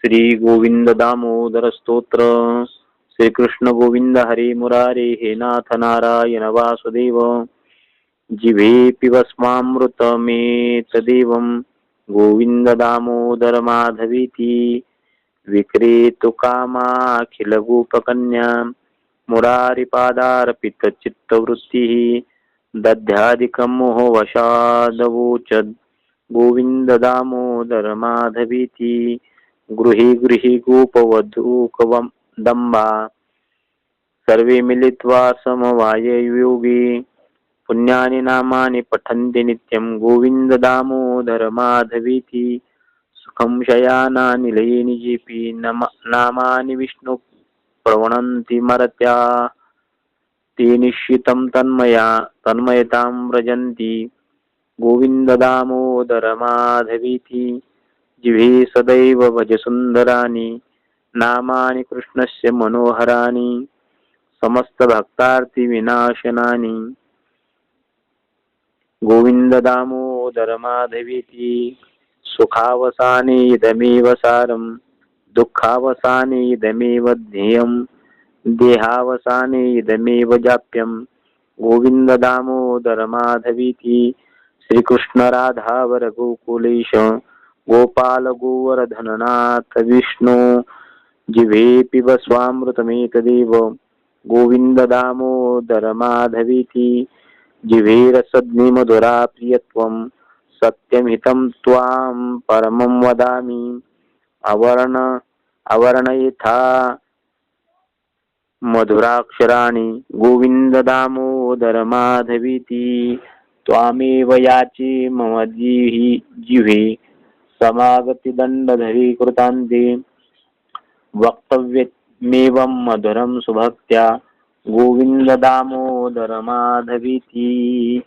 श्री गोविंद दामोदर स्तोत्र. श्री कृष्ण गोविंद हरी मुरारी हे नाथ नारायण वासुदेव. जिभे पिबस्मामृतमेत देवं गोविंद दामोदर माधवीति. विक्रेतु कामाखिल गोपकन्या मुरारिपादार्पित चित्तवृत्तिः. दध्यादिकं मोहवशादवोचद् गोविंद दामोदर माधवीति. गृही गृही गोपवधूकदम्बा सर्वे मिलित्वा समवाययोगी. पुण्यानि नामानि पठन्ति नित्यं गोविंद दामोदर माधवीति. सुखं शयानानि लये निजेपि नामानि विष्णु प्रवणन्ति मरत्या. ते निश्चितं तन्मयतां व्रजन्ति गोविंद दामोदर माधवीति. जिह्वे सदैव भज सुंदरानि नामानि कृष्णस्य मनोहराणि. समस्त भक्तार्ति विनाशनानि गोविंद दामोदर माधवीति. सुखावसाने इदमेव सारं दुःखावसाने इदमेव ध्येयं. देहावसाने इदमेव जाप्यं गोविंद दामोदर माधवीति. श्रीकृष्ण राधावर गोकुलेश गोपाल गोवर्धननाथ विष्णु. जिह्वे पिबस्वामृतमेतदेव गोविंद दामोदर माधवीति. जिह्वे रसज्ञे मधुरा प्रियत्वं सत्यमितं त्वां परमं वदामि. अवर्णयथा मधुराक्षराणि गोविंद दामोदर माधवीति. त्वामेव याचे मम जिह्वे समागति दंडधरी कृतान्ते. वक्तव्यमेवं मधुरं सुभक्त्या गोविंद दामोदर माधवीति.